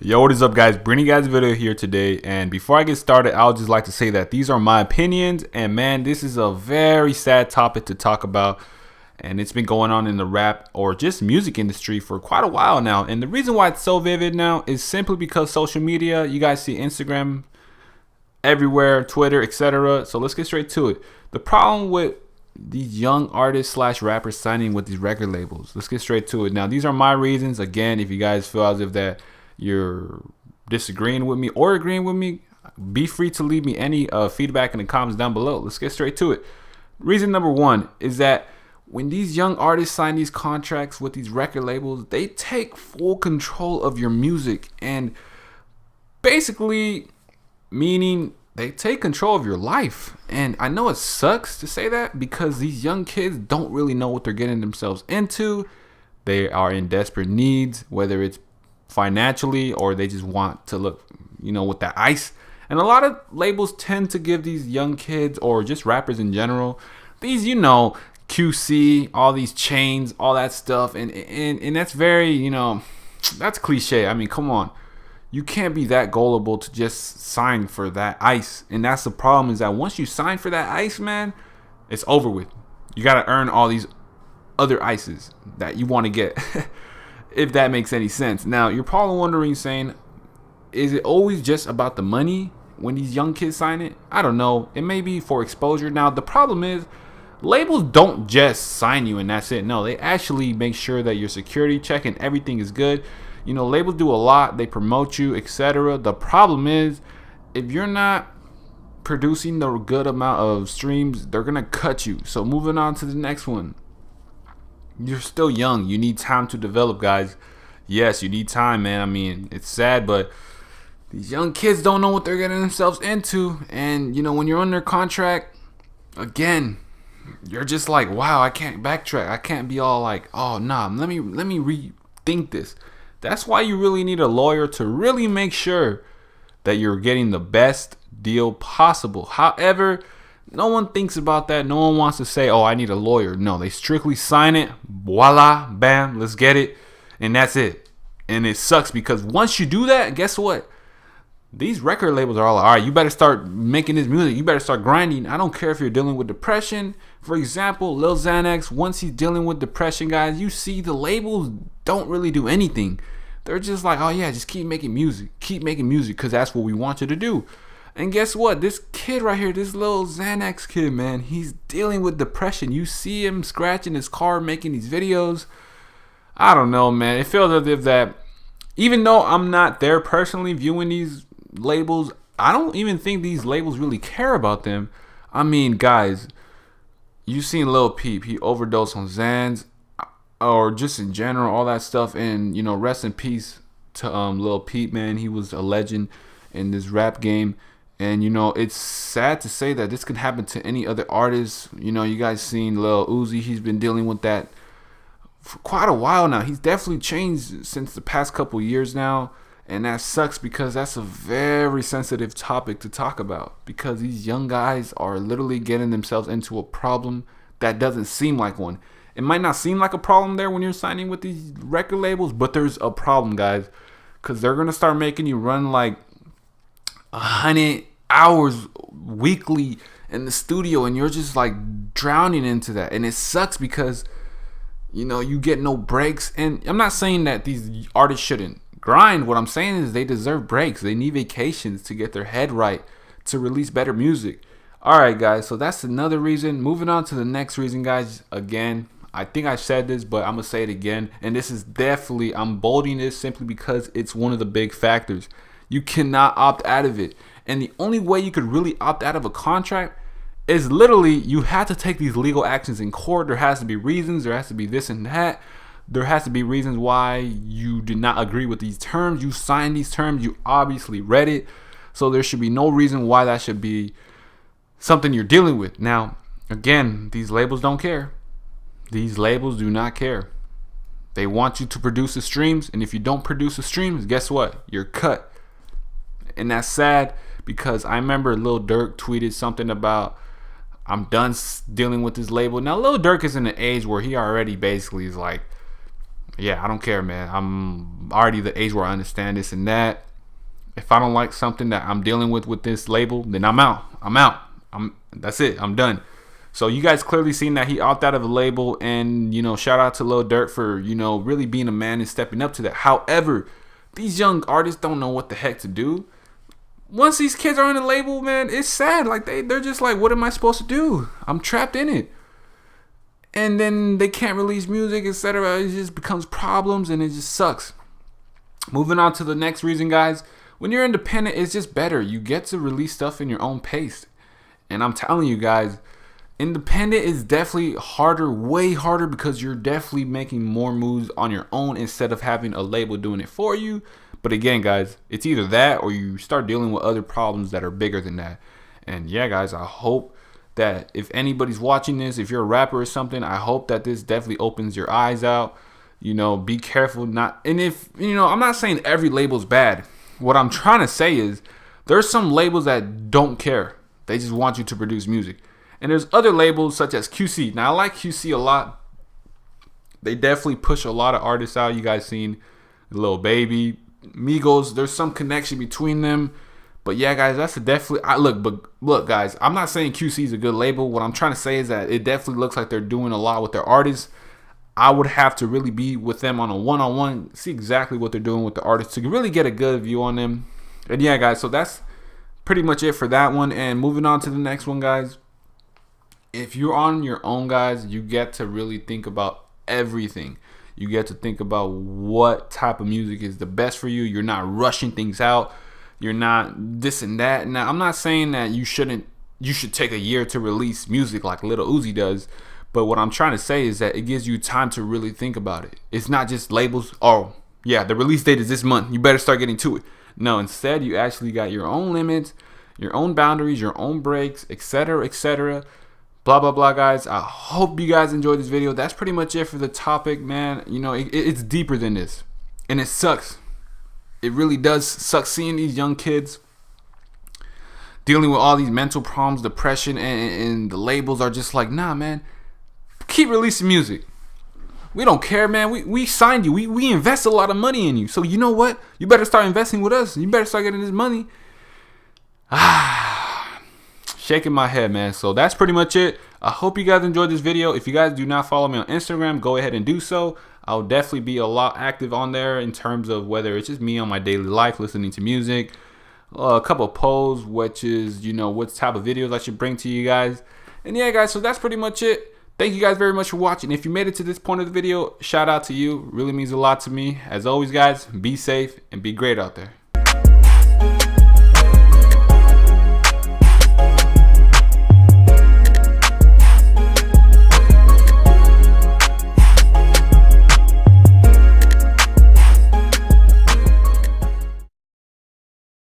Yo, what is up, guys? Bringing you guys a video here today, and before I get started, I would just like to say that these are my opinions, and man, this is a very sad topic to talk about, and it's been going on in the rap or just music industry for quite a while now. And the reason why it's so vivid now is simply because social media. You guys see Instagram everywhere, Twitter, etc. So let's get straight to it. The problem with these young artists slash rappers signing with these record labels. Let's get straight to it. Now, these are my reasons. Again, if you guys feel as if that you're disagreeing with me or agreeing with me, be free to leave me any feedback in the comments down below. Let's get straight to it. Reason number one is that when these young artists sign these contracts with these record labels, they take full control of your music, and basically meaning they take control of your life. And I know it sucks to say that because these young kids don't really know what they're getting themselves into. They are in desperate needs, whether it's financially or they just want to look, with that ice. And a lot of labels tend to give these young kids or just rappers in general these, QC, all these chains, all that stuff. And that's very, that's cliche. I mean, come on. You can't be that gullible to just sign for that ice. And that's the problem, is that once you sign for that ice, man, it's over with. You got to earn all these other ices that you want to get. If that makes any sense. Now, you're probably wondering, saying, is it always just about the money when these young kids sign it? I don't know. It may be for exposure. Now, the problem is labels don't just sign you and that's it. No, they actually make sure that your security check and everything is good. Labels do a lot. They promote you, etc. The problem is, if you're not producing the good amount of streams, they're going to cut you. So moving on to the next one. You're still young. You need time to develop, guys. Yes, you need time, man. I mean, it's sad, but these young kids don't know what they're getting themselves into. And, when you're under contract, again, you're just like, wow, I can't backtrack. I can't be all like, oh, nah, let me rethink this. That's why you really need a lawyer to really make sure that you're getting the best deal possible. However, no one thinks about that. No one wants to say, oh, I need a lawyer. No, they strictly sign it. Voila, bam, let's get it. And that's it. And it sucks because once you do that, guess what? These record labels are all right, you better start making this music. You better start grinding. I don't care if you're dealing with depression. For example, LILXAN, once he's dealing with depression, guys, you see the labels don't really do anything. They're just like, oh, yeah, just keep making music. Keep making music because that's what we want you to do. And guess what? This kid right here, this little Xanax kid, man, he's dealing with depression. You see him scratching his car, making these videos. I don't know, man. It feels as if that, even though I'm not there personally viewing these labels, I don't even think these labels really care about them. I mean, guys, you seen Lil Peep. He overdosed on Xans, or just in general, all that stuff. And, rest in peace to Lil Peep, man. He was a legend in this rap game. And, it's sad to say that this could happen to any other artist. You guys seen Lil Uzi. He's been dealing with that for quite a while now. He's definitely changed since the past couple years now. And that sucks because that's a very sensitive topic to talk about. Because these young guys are literally getting themselves into a problem that doesn't seem like one. It might not seem like a problem there when you're signing with these record labels, but there's a problem, guys. Because they're going to start making you run like 100 hours weekly in the studio, and you're just like drowning into that. And it sucks because you get no breaks. And I'm not saying that these artists shouldn't grind. What I'm saying is they deserve breaks. They need vacations to get their head right, to release better music. Alright, guys, so that's another reason. Moving on to the next reason, guys. Again, I think I said this, but I'm gonna say it again, and this is definitely, I'm bolding this simply because it's one of the big factors. You cannot opt out of it. And the only way you could really opt out of a contract is literally you have to take these legal actions in court. There has to be reasons. There has to be this and that. There has to be reasons why you did not agree with these terms. You signed these terms. You obviously read it. So there should be no reason why that should be something you're dealing with. Now, again, these labels don't care. These labels do not care. They want you to produce the streams. And if you don't produce the streams, guess what? You're cut. And that's sad. Because I remember Lil Durk tweeted something about, I'm done dealing with this label. Now, Lil Durk is in an age where he already basically is like, Yeah, I don't care, man. I'm already the age where I understand this and that. If I don't like something that I'm dealing with this label, then I'm out. I'm out. That's it. I'm done. So you guys clearly seen that he opted out of the label, and shout out to Lil Durk for really being a man and stepping up to that. However, these young artists don't know what the heck to do. Once these kids are in the label, man, it's sad. Like they're just like, what am I supposed to do? I'm trapped in it. And then they can't release music, etc. It just becomes problems, and it just sucks. Moving on to the next reason, guys. When you're independent, it's just better. You get to release stuff in your own pace. And I'm telling you guys, independent is definitely harder, way harder, because you're definitely making more moves on your own instead of having a label doing it for you. But again, guys, it's either that or you start dealing with other problems that are bigger than that. And yeah, guys, I hope that if anybody's watching this, if you're a rapper or something, I hope that this definitely opens your eyes out. Be careful not. And if I'm not saying every label's bad. What I'm trying to say is there's some labels that don't care. They just want you to produce music. And there's other labels such as QC. Now I like QC a lot. They definitely push a lot of artists out. You guys seen Lil Baby, Migos. There's some connection between them. But yeah, guys, that's definitely. Look, guys, I'm not saying QC is a good label. What I'm trying to say is that it definitely looks like they're doing a lot with their artists. I would have to really be with them on a one-on-one, see exactly what they're doing with the artists to really get a good view on them. And yeah, guys, so that's pretty much it for that one. And moving on to the next one, guys. If you're on your own, guys, you get to really think about everything. You get to think about what type of music is the best for you. You're not rushing things out. You're not this and that. Now, I'm not saying that you should take a year to release music like Lil Uzi does. But what I'm trying to say is that it gives you time to really think about it. It's not just labels. Oh, yeah, the release date is this month. You better start getting to it. No, instead, you actually got your own limits, your own boundaries, your own breaks, etc., etc. Blah, blah, blah, guys. I hope you guys enjoyed this video. That's pretty much it for the topic, man. It's deeper than this. And it sucks. It really does suck seeing these young kids dealing with all these mental problems, depression, and the labels are just like, nah, man. Keep releasing music. We don't care, man. We signed you. We invest a lot of money in you. So you know what? You better start investing with us. You better start getting this money. Shaking my head, man. So that's pretty much it. I hope you guys enjoyed this video. If you guys do not follow me on Instagram, go ahead and do so. I'll definitely be a lot active on there in terms of whether it's just me on my daily life listening to music, a couple of polls, which is what type of videos I should bring to you guys. And yeah, guys, so that's pretty much it. Thank you guys very much for watching. If you made it to this point of the video, shout out to you. Really means a lot to me. As always, guys, be safe and be great out there.